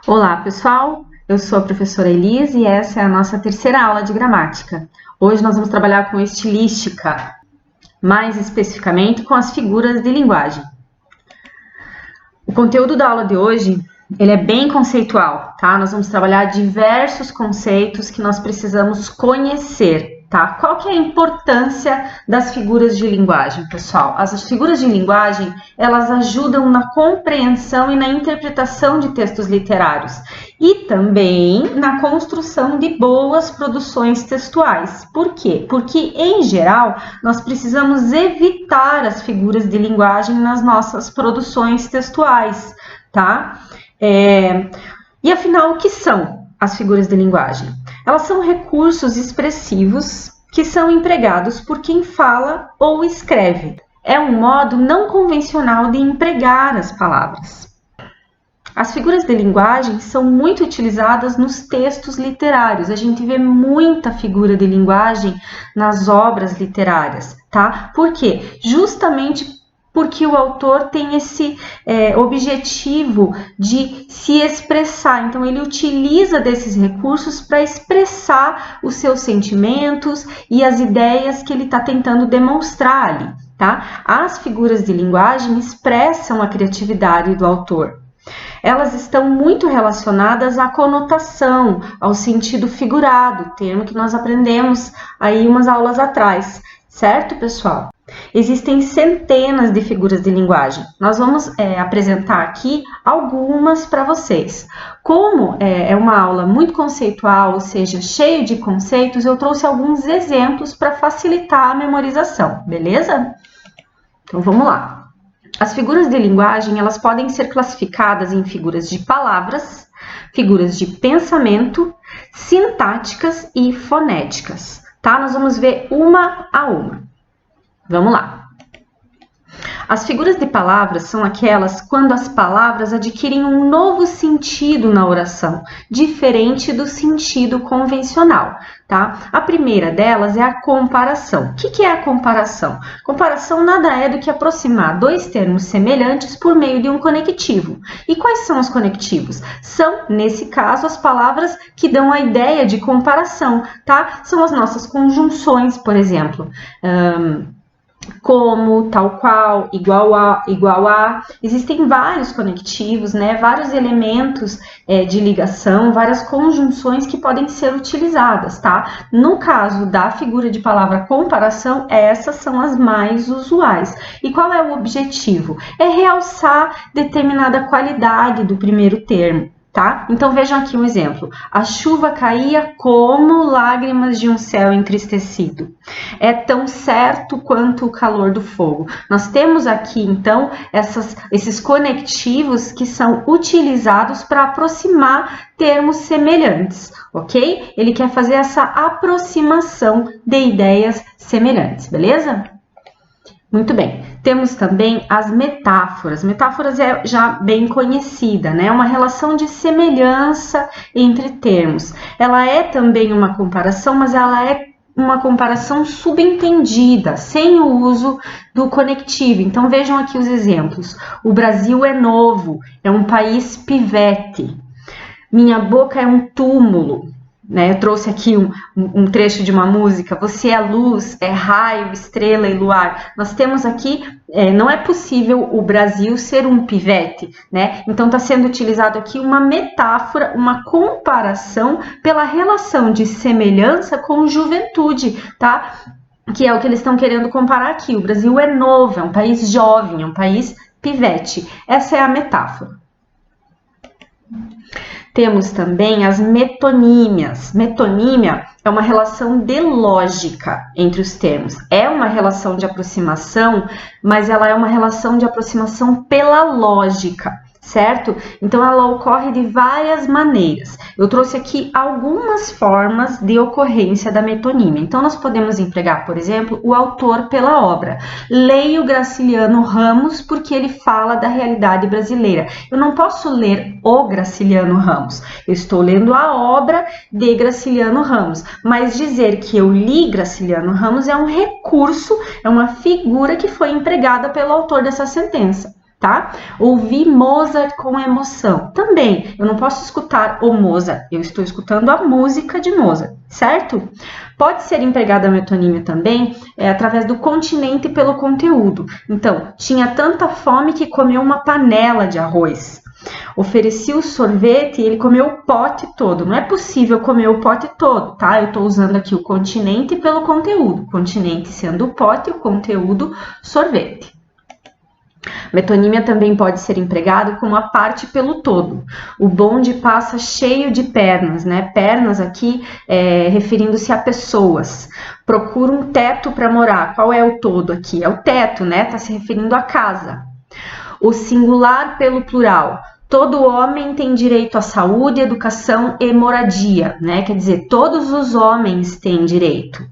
Olá, pessoal! Eu sou a professora Elise e essa é a nossa terceira aula de gramática. Hoje nós vamos trabalhar com estilística, mais especificamente com as figuras de linguagem. O conteúdo da aula de hoje, ele é bem conceitual, tá? Nós vamos trabalhar diversos conceitos que nós precisamos conhecer, tá? Qual que é a importância das figuras de linguagem, pessoal? As figuras de linguagem, elas ajudam na compreensão e na interpretação de textos literários e também na construção de boas produções textuais. Por quê? Porque, em geral, nós precisamos evitar as figuras de linguagem nas nossas produções textuais, tá? E afinal, o que são as figuras de linguagem? Elas são recursos expressivos que são empregados por quem fala ou escreve. É um modo não convencional de empregar as palavras. As figuras de linguagem são muito utilizadas nos textos literários. A gente vê muita figura de linguagem nas obras literárias, tá? Por quê? Justamente porque o autor tem esse objetivo de se expressar. Então, ele utiliza desses recursos para expressar os seus sentimentos e as ideias que ele está tentando demonstrar ali, tá? As figuras de linguagem expressam a criatividade do autor. Elas estão muito relacionadas à conotação, ao sentido figurado, termo que nós aprendemos aí umas aulas atrás, certo, pessoal? Existem centenas de figuras de linguagem. Nós vamos apresentar aqui algumas para vocês. Como é uma aula muito conceitual, ou seja, cheio de conceitos, eu trouxe alguns exemplos para facilitar a memorização, beleza? Então vamos lá. As figuras de linguagem, elas podem ser classificadas em figuras de palavras, figuras de pensamento, sintáticas e fonéticas, tá? Nós vamos ver uma a uma. Vamos lá. As figuras de palavras são aquelas quando as palavras adquirem um novo sentido na oração, diferente do sentido convencional, tá? A primeira delas é a comparação. O que é a comparação? Comparação nada é do que aproximar dois termos semelhantes por meio de um conectivo. E quais são os conectivos? São, nesse caso, as palavras que dão a ideia de comparação, tá? São as nossas conjunções, por exemplo. Como, tal qual, igual a. Existem vários conectivos, né? Vários elementos de ligação, várias conjunções que podem ser utilizadas, tá? No caso da figura de palavra comparação, essas são as mais usuais. E qual é o objetivo? É realçar determinada qualidade do primeiro termo. Tá? Então vejam aqui um exemplo. A chuva caía como lágrimas de um céu entristecido. É tão certo quanto o calor do fogo. Nós temos aqui então esses conectivos que são utilizados para aproximar termos semelhantes, ok? Ele quer fazer essa aproximação de ideias semelhantes, beleza? Muito bem. Temos também as metáforas. Metáforas é já bem conhecida, né? Uma relação de semelhança entre termos. Ela é também uma comparação, mas ela é uma comparação subentendida, sem o uso do conectivo. Então vejam aqui os exemplos. O Brasil é novo, é um país pivete. Minha boca é um túmulo. Né? Eu trouxe aqui um trecho de uma música. Você é luz, é raio, estrela e luar. Nós temos aqui, não é possível o Brasil ser um pivete, né? Então está sendo utilizado aqui uma metáfora, uma comparação pela relação de semelhança com juventude, tá? Que é o que eles estão querendo comparar aqui. O Brasil é novo, é um país jovem, é um país pivete. Essa é a metáfora. Temos também as metonímias. Metonímia é uma relação de lógica entre os termos. É uma relação de aproximação, mas ela é uma relação de aproximação pela lógica, certo? Então, ela ocorre de várias maneiras. Eu trouxe aqui algumas formas de ocorrência da metonímia. Então, nós podemos empregar, por exemplo, o autor pela obra. Leio Graciliano Ramos porque ele fala da realidade brasileira. Eu não posso ler o Graciliano Ramos. Eu estou lendo a obra de Graciliano Ramos. Mas dizer que eu li Graciliano Ramos é um recurso, é uma figura que foi empregada pelo autor dessa sentença. tá? Ouvi Mozart com emoção. Também, eu não posso escutar o Mozart, eu estou escutando a música de Mozart, certo? Pode ser empregada a metonímia também através do continente pelo conteúdo. Então, tinha tanta fome que comeu uma panela de arroz. Ofereci o sorvete e ele comeu o pote todo. Não é possível comer o pote todo, tá? Eu estou usando aqui o continente pelo conteúdo. Continente sendo o pote, o conteúdo, sorvete. Metonímia também pode ser empregado como a parte pelo todo. O bonde passa cheio de pernas, né? Pernas aqui referindo-se a pessoas. Procura um teto para morar. Qual é o todo aqui? É o teto, né? Está se referindo à casa. O singular pelo plural. Todo homem tem direito à saúde, educação e moradia, né? Quer dizer, todos os homens têm direito.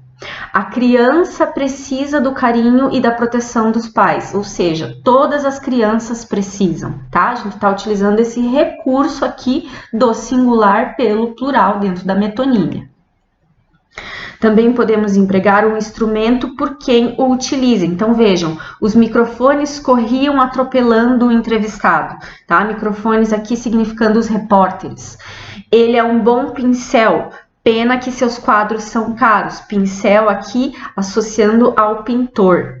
A criança precisa do carinho e da proteção dos pais, ou seja, todas as crianças precisam, tá? A gente está utilizando esse recurso aqui do singular pelo plural dentro da metonímia. Também podemos empregar um instrumento por quem o utiliza. Então, vejam, os microfones corriam atropelando o entrevistado, tá? Microfones aqui significando os repórteres. Ele é um bom pincel. Pena que seus quadros são caros. Pincel aqui associando ao pintor.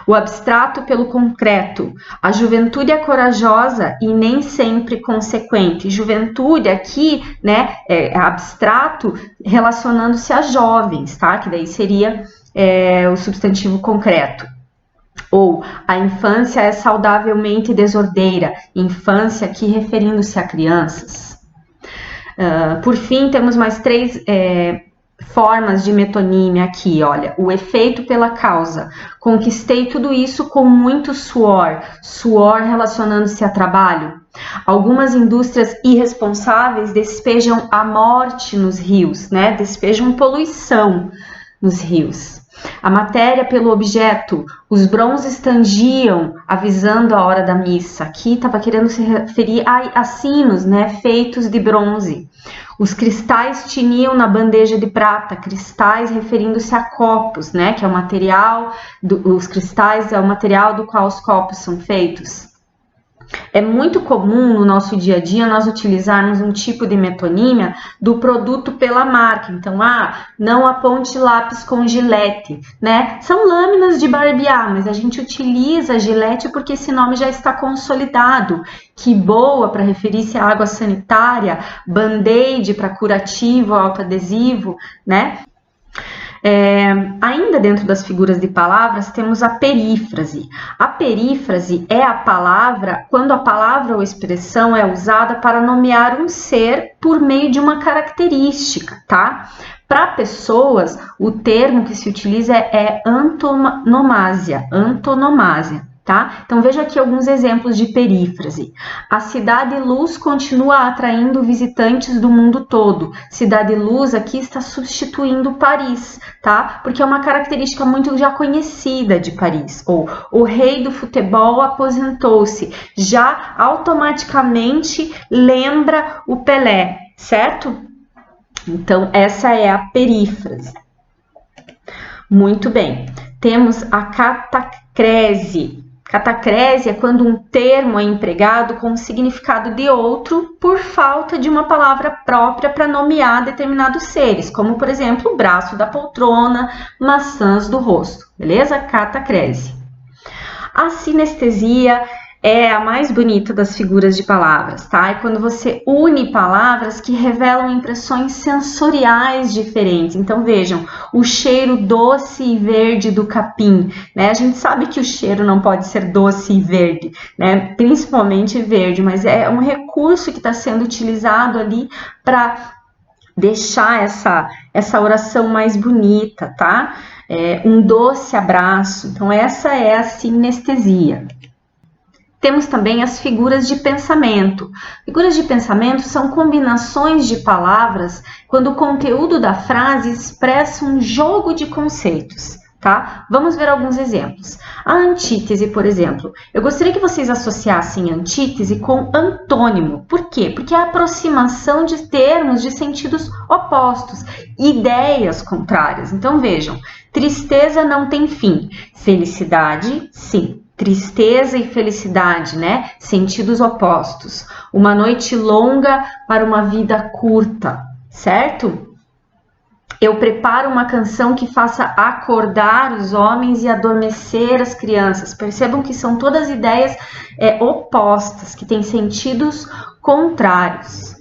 O abstrato pelo concreto. A juventude é corajosa e nem sempre consequente. Juventude aqui, né, é abstrato relacionando-se a jovens, tá? Que daí seria o substantivo concreto. Ou a infância é saudavelmente desordeira. Infância aqui referindo-se a crianças. Por fim, temos mais 3 formas de metonímia aqui, olha. O efeito pela causa. Conquistei tudo isso com muito suor. Suor relacionando-se a trabalho. Algumas indústrias irresponsáveis despejam a morte nos rios, né? Despejam poluição nos rios. A matéria pelo objeto, os bronzes tangiam, avisando a hora da missa. Aqui estava querendo se referir a sinos, né, feitos de bronze. Os cristais tiniam na bandeja de prata, cristais referindo-se a copos, né, que é o material, os cristais é o material do qual os copos são feitos. É muito comum no nosso dia a dia nós utilizarmos um tipo de metonímia do produto pela marca. Então, não aponte lápis com Gillette, né? São lâminas de barbear, mas a gente utiliza Gillette porque esse nome já está consolidado. Que boa para referir-se à água sanitária, Band-Aid para curativo, autoadesivo, né? Ainda dentro das figuras de palavras, temos a perífrase. A perífrase é a palavra, quando a palavra ou expressão é usada para nomear um ser por meio de uma característica, tá? Para pessoas, o termo que se utiliza é antonomásia, tá? Então, veja aqui alguns exemplos de perífrase. A Cidade Luz continua atraindo visitantes do mundo todo. Cidade Luz aqui está substituindo Paris, tá? Porque é uma característica muito já conhecida de Paris. Ou o rei do futebol aposentou-se. Já automaticamente lembra o Pelé, certo? Então, essa é a perífrase. Muito bem. Temos a catacrese. Catacrese é quando um termo é empregado com o significado de outro por falta de uma palavra própria para nomear determinados seres, como, por exemplo, o braço da poltrona, maçãs do rosto, beleza? Catacrese. A sinestesia é a mais bonita das figuras de palavras, tá? É quando você une palavras que revelam impressões sensoriais diferentes. Então, vejam, o cheiro doce e verde do capim, né? A gente sabe que o cheiro não pode ser doce e verde, né? Principalmente verde, mas é um recurso que está sendo utilizado ali para deixar essa oração mais bonita, tá? Um doce abraço. Então, essa é a sinestesia. Temos também as figuras de pensamento. Figuras de pensamento são combinações de palavras quando o conteúdo da frase expressa um jogo de conceitos, tá? Vamos ver alguns exemplos. A antítese, por exemplo. Eu gostaria que vocês associassem antítese com antônimo. Por quê? Porque é a aproximação de termos de sentidos opostos, ideias contrárias. Então, vejam, tristeza não tem fim. Felicidade, sim. tristeza e felicidade, né? Sentidos opostos. Uma noite longa para uma vida curta, certo? Eu preparo uma canção que faça acordar os homens e adormecer as crianças. Percebam que são todas ideias opostas, que têm sentidos contrários.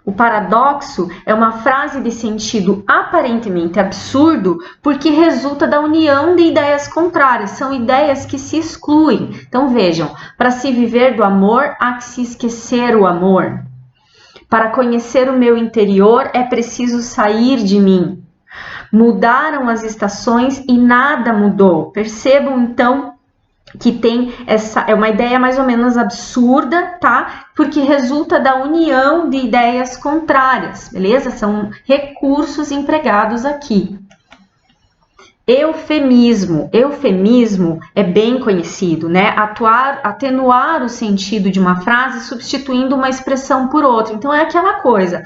O paradoxo é uma frase de sentido aparentemente absurdo porque resulta da união de ideias contrárias. São ideias que se excluem. Então vejam, para se viver do amor, há que se esquecer o amor. Para conhecer o meu interior, é preciso sair de mim. Mudaram as estações e nada mudou. Percebam, então, que tem é uma ideia mais ou menos absurda, tá? Porque resulta da união de ideias contrárias, beleza? São recursos empregados aqui. Eufemismo é bem conhecido, né? Atenuar o sentido de uma frase substituindo uma expressão por outra. Então é aquela coisa,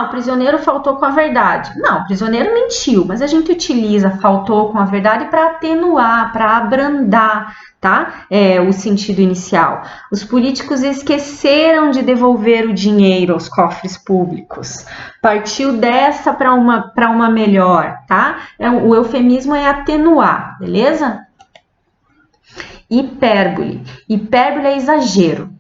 o prisioneiro faltou com a verdade. Não, o prisioneiro mentiu, mas a gente utiliza faltou com a verdade para atenuar, para abrandar, tá? O sentido inicial. Os políticos esqueceram de devolver o dinheiro aos cofres públicos. Partiu dessa para uma melhor, tá? O eufemismo é atenuar, beleza? Hipérbole. Hipérbole é exagero.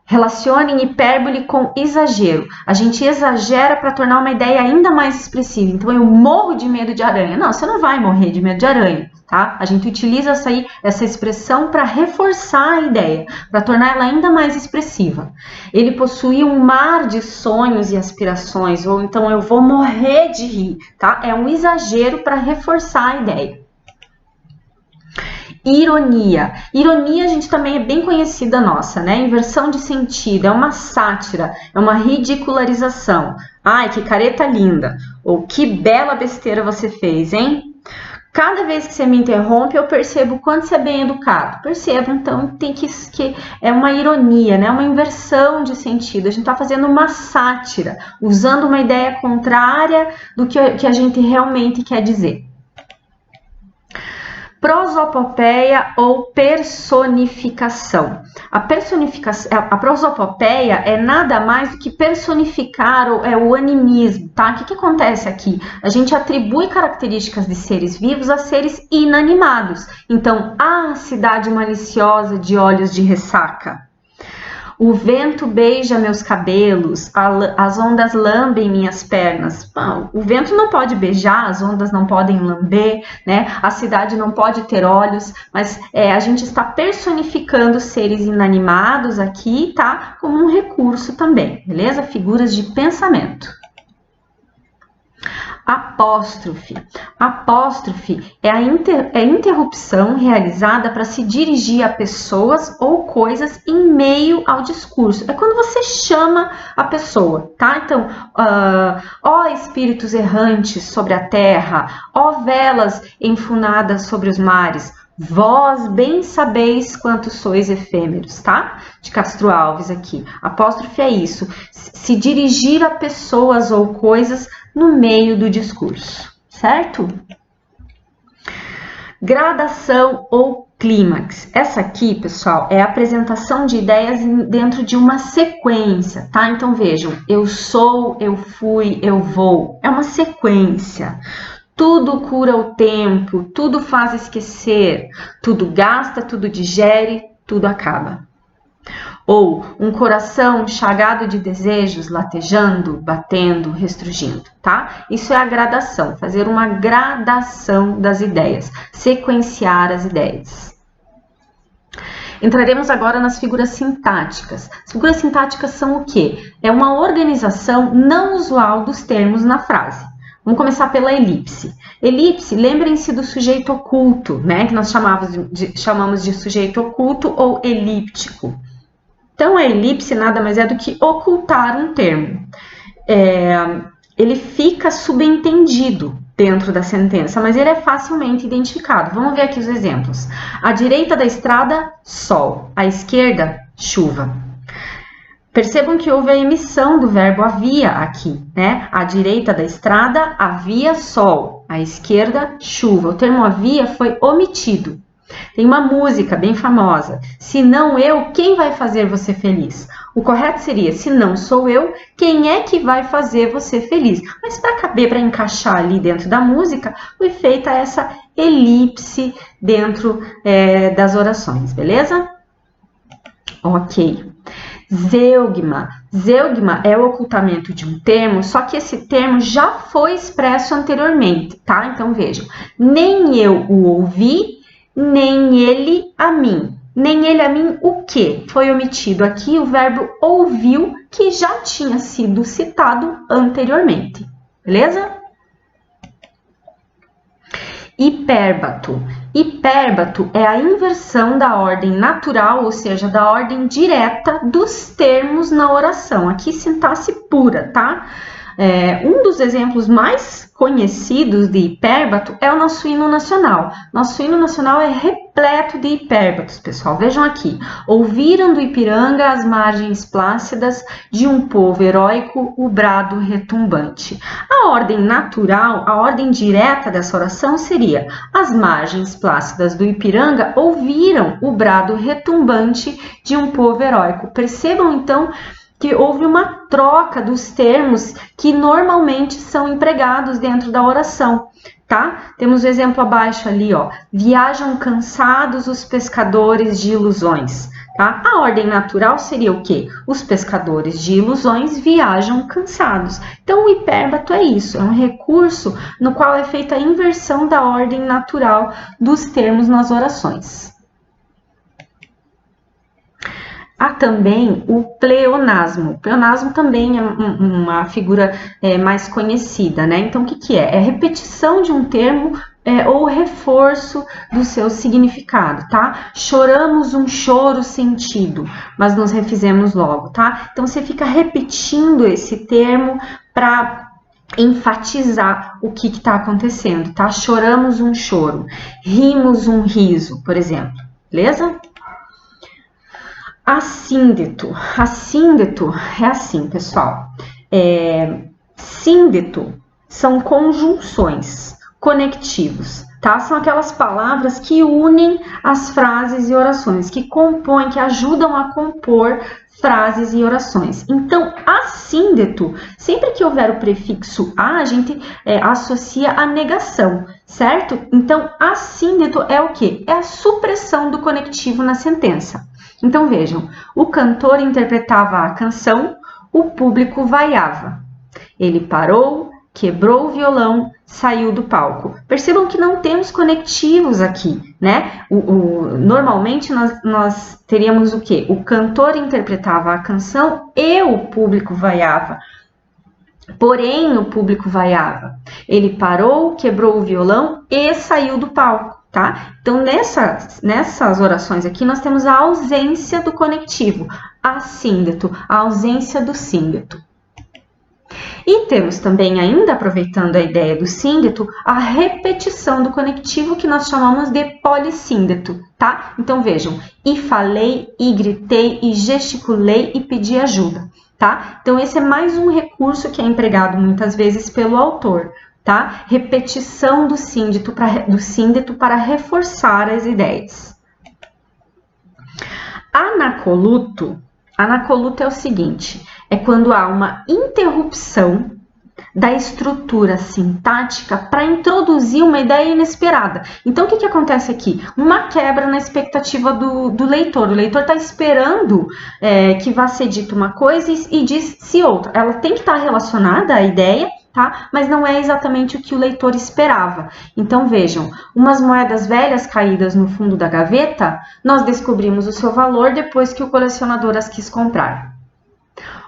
Relacionem hipérbole com exagero. A gente exagera para tornar uma ideia ainda mais expressiva. Então, eu morro de medo de aranha. Não, você não vai morrer de medo de aranha, tá? A gente utiliza essa expressão para reforçar a ideia, para tornar ela ainda mais expressiva. Ele possui um mar de sonhos e aspirações, ou então eu vou morrer de rir, tá? É um exagero para reforçar a ideia. Ironia. Ironia, a gente também é bem conhecida nossa, né? Inversão de sentido, é uma sátira, é uma ridicularização. Ai, que careta linda! Ou que bela besteira você fez, hein? Cada vez que você me interrompe, eu percebo o quanto você é bem educado. Percebo, então, tem que é uma ironia, né? Uma inversão de sentido. A gente está fazendo uma sátira, usando uma ideia contrária do que a gente realmente quer dizer. Prosopopeia ou personificação. A prosopopeia é nada mais do que personificar o animismo, tá? O que acontece aqui? A gente atribui características de seres vivos a seres inanimados. Então, a cidade maliciosa de olhos de ressaca. O vento beija meus cabelos, as ondas lambem minhas pernas. Bom, o vento não pode beijar, as ondas não podem lamber, né? A cidade não pode ter olhos, mas a gente está personificando seres inanimados aqui, tá? Como um recurso também, beleza? Figuras de pensamento. Apóstrofe. Apóstrofe é a interrupção realizada para se dirigir a pessoas ou coisas em meio ao discurso. É quando você chama a pessoa, tá? Então, ó espíritos errantes sobre a terra, ó velas enfunadas sobre os mares, vós bem sabeis quanto sois efêmeros, tá? De Castro Alves aqui. Apóstrofe é isso, se dirigir a pessoas ou coisas no meio do discurso, certo? Gradação ou clímax. Essa aqui, pessoal, é a apresentação de ideias dentro de uma sequência, tá? Então vejam, eu sou, eu fui, eu vou. É uma sequência. Tudo cura o tempo, tudo faz esquecer, tudo gasta, tudo digere, tudo acaba. Ou um coração chagado de desejos, latejando, batendo, restrugindo, tá? Isso é a gradação, fazer uma gradação das ideias, sequenciar as ideias. Entraremos agora nas figuras sintáticas. As figuras sintáticas são o quê? É uma organização não usual dos termos na frase. Vamos começar pela elipse. Elipse, lembrem-se do sujeito oculto, né? Que nós chamamos de sujeito oculto ou elíptico. Então, a elipse nada mais é do que ocultar um termo. Ele fica subentendido dentro da sentença, mas ele é facilmente identificado. Vamos ver aqui os exemplos. À direita da estrada, sol. À esquerda, chuva. Percebam que houve a emissão do verbo havia aqui, né? À direita da estrada, havia sol. À esquerda, chuva. O termo havia foi omitido. Tem uma música bem famosa, se não eu, quem vai fazer você feliz? O correto seria, se não sou eu, quem é que vai fazer você feliz? Mas para caber, para encaixar ali dentro da música, foi feita essa elipse dentro das orações, beleza? Ok. Zeugma. Zeugma é o ocultamento de um termo, só que esse termo já foi expresso anteriormente, tá? Então vejam, nem eu o ouvi, nem ele a mim. Nem ele a mim o quê? Foi omitido aqui o verbo ouviu, que já tinha sido citado anteriormente, beleza? Hipérbato. Hipérbato é a inversão da ordem natural, ou seja, da ordem direta dos termos na oração. Aqui sintaxe pura, tá? Um dos exemplos mais conhecidos de hipérbato é o nosso hino nacional. Nosso hino nacional é repleto de hipérbatos, pessoal. Vejam aqui. Ouviram do Ipiranga as margens plácidas de um povo heróico o brado retumbante. A ordem natural, a ordem direta dessa oração seria: as margens plácidas do Ipiranga ouviram o brado retumbante de um povo heróico. Percebam, então, que houve uma troca dos termos que normalmente são empregados dentro da oração, tá? Temos o exemplo abaixo ali, ó. Viajam cansados os pescadores de ilusões, tá? A ordem natural seria o quê? Os pescadores de ilusões viajam cansados. Então, o hipérbato é isso, é um recurso no qual é feita a inversão da ordem natural dos termos nas orações. Há também o pleonasmo. O pleonasmo também é uma figura mais conhecida, né? Então, o que é? É repetição de um termo ou reforço do seu significado, tá? Choramos um choro sentido, mas nos refizemos logo, tá? Então, você fica repetindo esse termo para enfatizar o que está acontecendo, tá? Choramos um choro, rimos um riso, por exemplo, beleza? Assíndeto. Assíndeto é assim, pessoal. Síndeto são conjunções, conectivos, tá? São aquelas palavras que unem as frases e orações, que compõem, que ajudam a compor frases e orações. Então, assíndeto, sempre que houver o prefixo a, a gente associa a negação, certo? Então, assíndeto é o quê? É a supressão do conectivo na sentença. Então, vejam, o cantor interpretava a canção, o público vaiava. Ele parou, quebrou o violão, saiu do palco. Percebam que não temos conectivos aqui, né? Normalmente, nós teríamos o quê? O cantor interpretava a canção e o público vaiava. Porém, o público vaiava. Ele parou, quebrou o violão e saiu do palco. Tá? Então, nessas orações aqui, nós temos a ausência do conectivo, assíndeto, a ausência do síndeto. E temos também, ainda aproveitando a ideia do síndeto, a repetição do conectivo que nós chamamos de polissíndeto, tá? Então, vejam, e falei, e gritei, e gesticulei, e pedi ajuda, tá? Então, esse é mais um recurso que é empregado muitas vezes pelo autor, tá? Repetição do síndeto para reforçar as ideias. Anacoluto é o seguinte, é quando há uma interrupção da estrutura sintática para introduzir uma ideia inesperada. Então, o que acontece aqui? Uma quebra na expectativa do leitor. O leitor está esperando que vá ser dito uma coisa e diz-se outra. Ela tem que estar relacionada à ideia, tá? Mas não é exatamente o que o leitor esperava. Então, vejam, umas moedas velhas caídas no fundo da gaveta, nós descobrimos o seu valor depois que o colecionador as quis comprar.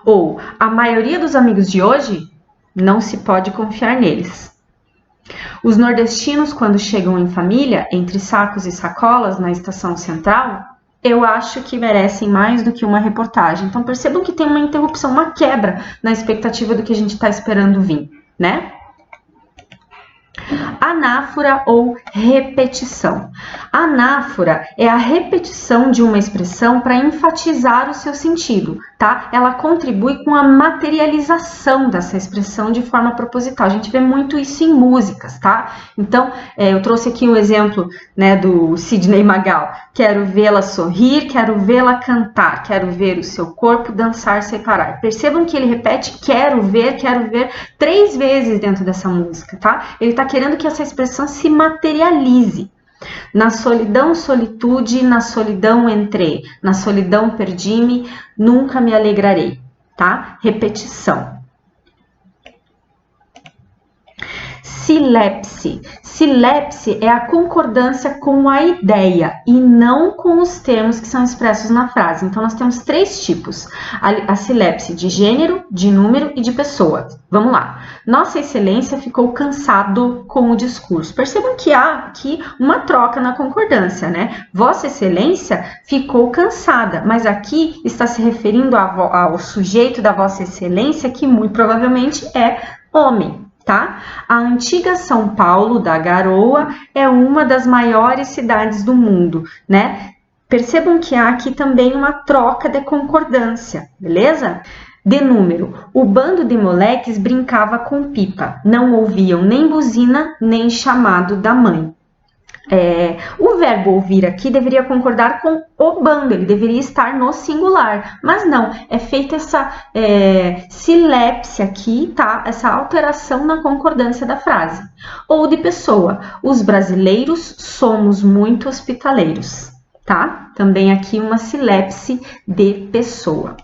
Ou, a maioria dos amigos de hoje, não se pode confiar neles. Os nordestinos, quando chegam em família, entre sacos e sacolas na estação central, eu acho que merecem mais do que uma reportagem. Então, percebam que tem uma interrupção, uma quebra na expectativa do que a gente está esperando vir, né? anáfora ou repetição. Anáfora é a repetição de uma expressão para enfatizar o seu sentido, tá? Ela contribui com a materialização dessa expressão de forma proposital. A gente vê muito isso em músicas, tá? Então, eu trouxe aqui um exemplo, né, do Sidney Magal. Quero vê-la sorrir, quero vê-la cantar, quero ver o seu corpo dançar sem parar. Percebam que ele repete quero ver 3 vezes dentro dessa música, tá? Ele está querendo que essa expressão se materialize. Na solidão, solitude, na solidão entrei, na solidão perdi-me, nunca me alegrarei, tá? Repetição. Silepse. Silepse é a concordância com a ideia e não com os termos que são expressos na frase. Então, nós temos 3 tipos. A silepse de gênero, de número e de pessoa. Vamos lá. Nossa Excelência ficou cansado com o discurso. Percebam que há aqui uma troca na concordância, né? Vossa Excelência ficou cansada, mas aqui está se referindo ao sujeito da Vossa Excelência, que muito provavelmente é homem. Tá? A antiga São Paulo da Garoa é uma das maiores cidades do mundo, né? Percebam que há aqui também uma troca de concordância, beleza? De número, o bando de moleques brincava com pipa, não ouviam nem buzina, nem chamado da mãe. O verbo ouvir aqui deveria concordar com o bando, ele deveria estar no singular, mas não, é feita essa silepse aqui, tá? Essa alteração na concordância da frase. Ou de pessoa, os brasileiros somos muito hospitaleiros, tá? Também aqui uma silepse de pessoa.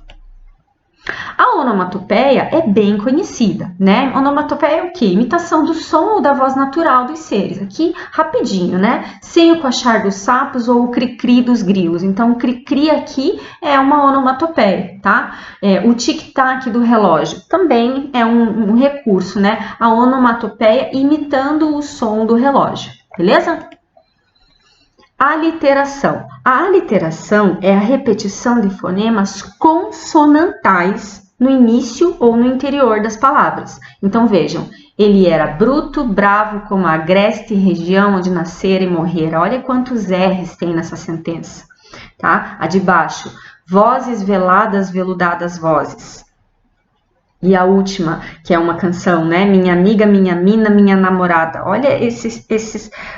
A onomatopeia é bem conhecida, né? Onomatopeia é o quê? Imitação do som ou da voz natural dos seres. Aqui, rapidinho, né? Sem o coachar dos sapos ou o cri-cri dos grilos. Então, o cri-cri aqui é uma onomatopeia, tá? O tic-tac do relógio também é um recurso, né? A onomatopeia imitando o som do relógio, beleza? Aliteração. A aliteração é a repetição de fonemas consonantais no início ou no interior das palavras. Então, vejam, ele era bruto, bravo, como a agreste região onde nascera e morrera. Olha quantos R's tem nessa sentença, tá? A de baixo, vozes veladas, veludadas vozes. E a última, que é uma canção, né? Minha amiga, minha mina, minha namorada. Olha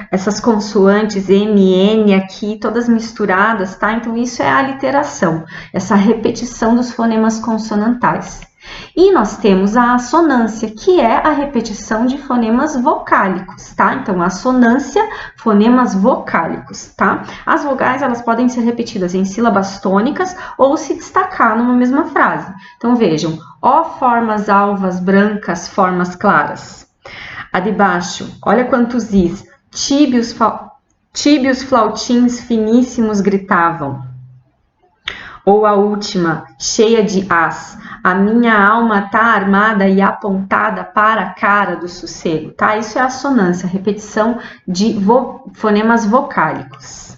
essas consoantes M, N aqui, todas misturadas, tá? Então, isso é a aliteração, essa repetição dos fonemas consonantais. E nós temos a assonância, que é a repetição de fonemas vocálicos, tá? Então, assonância, fonemas vocálicos, tá? As vogais, elas podem ser repetidas em sílabas tônicas ou se destacar numa mesma frase. Então, vejam, ó formas alvas, brancas, formas claras. A de baixo, olha quantos is, tíbios flautins finíssimos gritavam. Ou a última, cheia de as, a minha alma tá armada e apontada para a cara do sossego, tá? Isso é assonância, repetição de fonemas vocálicos.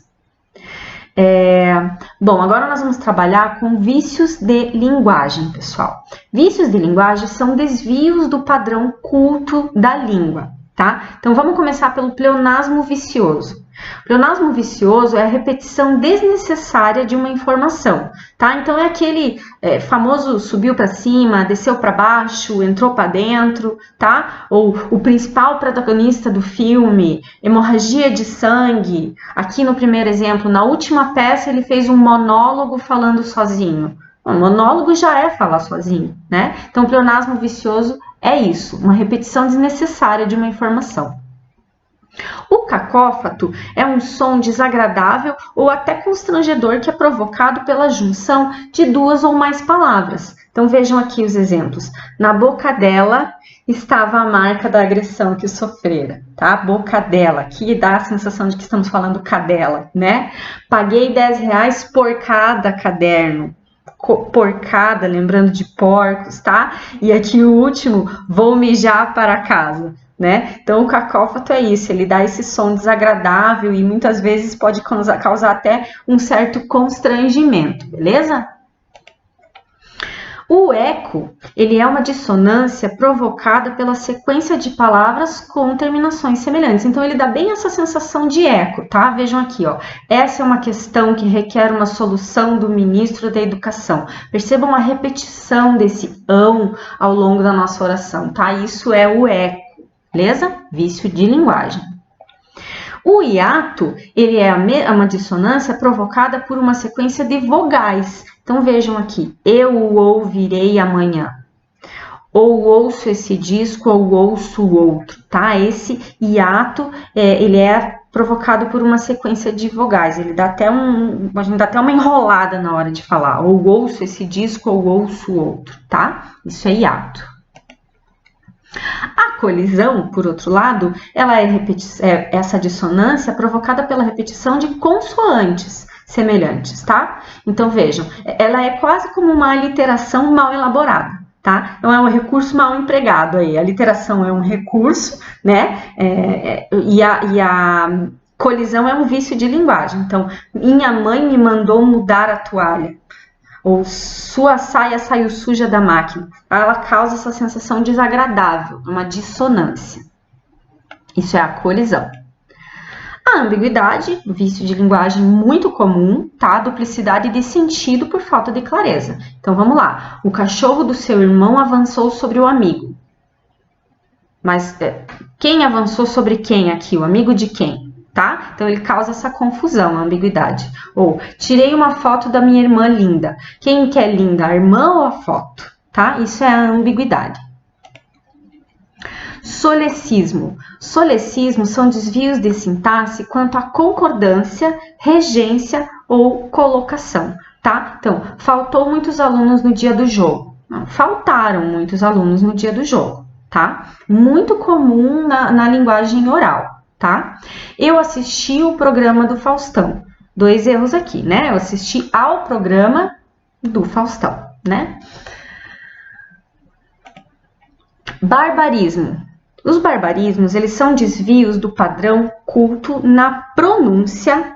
Bom, agora nós vamos trabalhar com vícios de linguagem, pessoal. Vícios de linguagem são desvios do padrão culto da língua, tá? Então, vamos começar pelo pleonasmo vicioso. Pleonasmo vicioso é a repetição desnecessária de uma informação, tá? Então, é aquele famoso subiu para cima, desceu para baixo, entrou para dentro, tá? Ou o principal protagonista do filme, hemorragia de sangue. Aqui no primeiro exemplo, na última peça, ele fez um monólogo falando sozinho. O monólogo já é falar sozinho, né? Então, pleonasmo vicioso é isso, uma repetição desnecessária de uma informação. O cacófato é um som desagradável ou até constrangedor que é provocado pela junção de 2 ou mais palavras. Então, vejam aqui os exemplos. Na boca dela estava a marca da agressão que sofrera, tá? Boca dela, aqui dá a sensação de que estamos falando cadela, né? Paguei R$10 por cada caderno. Porcada, lembrando de porcos, tá? E aqui o último, vou mijar para casa, né? Então, o cacófato é isso, ele dá esse som desagradável e muitas vezes pode causar até um certo constrangimento, beleza? O eco, ele é uma dissonância provocada pela sequência de palavras com terminações semelhantes. Então, ele dá bem essa sensação de eco, tá? Vejam aqui, ó. Essa é uma questão que requer uma solução do ministro da Educação. Percebam a repetição desse ão ao longo da nossa oração, tá? Isso é o eco, beleza? Vício de linguagem. O hiato, ele é uma dissonância provocada por uma sequência de vogais. Então, vejam aqui, eu o ouvirei amanhã, ou ouço esse disco, ou ouço o outro, tá? Esse hiato, ele é provocado por uma sequência de vogais, ele dá até a gente dá até uma enrolada na hora de falar, ou ouço esse disco, ou ouço o outro, tá? Isso é hiato. A colisão, por outro lado, ela essa dissonância provocada pela repetição de consoantes semelhantes, tá? Então, vejam, ela é quase como uma aliteração mal elaborada, tá? Então, é um recurso mal empregado aí. A literação é um recurso, né? E a colisão é um vício de linguagem. Então, minha mãe me mandou mudar a toalha. Ou sua saia saiu suja da máquina. Ela causa essa sensação desagradável, uma dissonância. Isso é a colisão. A ambiguidade, vício de linguagem muito comum, tá? Duplicidade de sentido por falta de clareza. Então, vamos lá. O cachorro do seu irmão avançou sobre o amigo. Mas quem avançou sobre quem aqui? O amigo de quem? Tá? Então, ele causa essa confusão, a ambiguidade. Ou, tirei uma foto da minha irmã linda. Quem que é linda, a irmã ou a foto? Tá? Isso é a ambiguidade. Solecismo. Solecismo são desvios de sintaxe quanto à concordância, regência ou colocação, tá? Então, faltou muitos alunos no dia do jogo. Não, faltaram muitos alunos no dia do jogo, tá? Muito comum na linguagem oral, tá? Eu assisti o programa do Faustão. 2 erros aqui, né? Eu assisti ao programa do Faustão, né? Barbarismo. Os barbarismos, eles são desvios do padrão culto na pronúncia,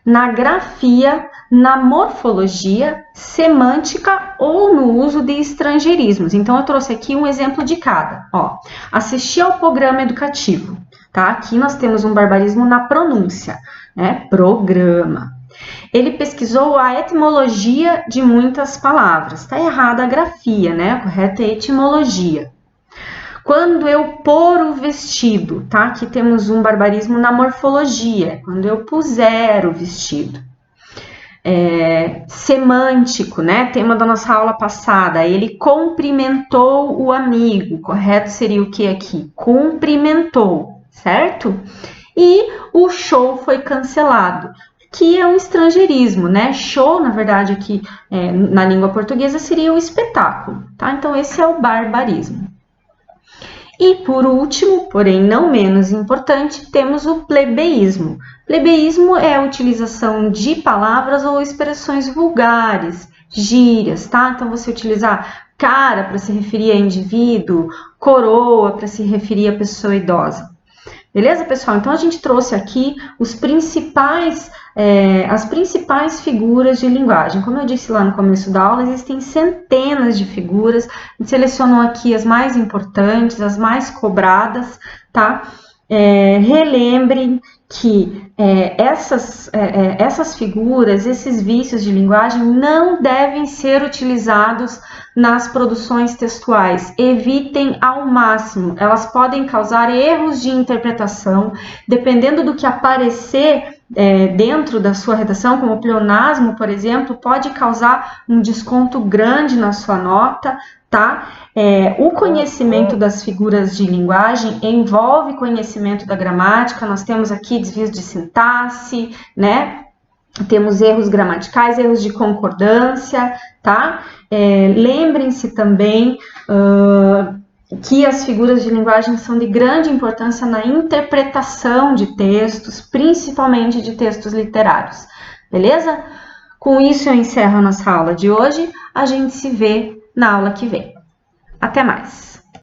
na grafia, na morfologia, semântica ou no uso de estrangeirismos. Então, eu trouxe aqui um exemplo de cada. Ó, assistir ao programa educativo, tá? Aqui nós temos um barbarismo na pronúncia, né? Programa. Ele pesquisou a etimologia de muitas palavras. Está errada a grafia, né? A correta é a etimologia. Quando eu pôr o vestido, tá? Aqui temos um barbarismo na morfologia, quando eu puser o vestido. Semântico, né? Tema da nossa aula passada, ele cumprimentou o amigo, correto seria o que aqui? Cumprimentou, certo? E o show foi cancelado, que é um estrangeirismo, né? Show, na verdade, aqui na língua portuguesa seria o espetáculo, tá? Então, esse é o barbarismo. E por último, porém não menos importante, temos o plebeísmo. Plebeísmo é a utilização de palavras ou expressões vulgares, gírias, tá? Então, você utilizar cara para se referir a indivíduo, coroa para se referir a pessoa idosa. Beleza, pessoal? Então, a gente trouxe aqui as principais figuras de linguagem. Como eu disse lá no começo da aula, existem centenas de figuras. A gente selecionou aqui as mais importantes, as mais cobradas, tá? Relembrem que essas figuras, esses vícios de linguagem não devem ser utilizados nas produções textuais. Evitem ao máximo, elas podem causar erros de interpretação, dependendo do que aparecer dentro da sua redação, como o pleonasmo, por exemplo, pode causar um desconto grande na sua nota, tá? O conhecimento das figuras de linguagem envolve conhecimento da gramática. Nós temos aqui desvios de sintaxe, né? Temos erros gramaticais, erros de concordância, tá? Lembrem-se também que as figuras de linguagem são de grande importância na interpretação de textos, principalmente de textos literários, beleza? Com isso eu encerro a nossa aula de hoje, a gente se vê na aula que vem. Até mais!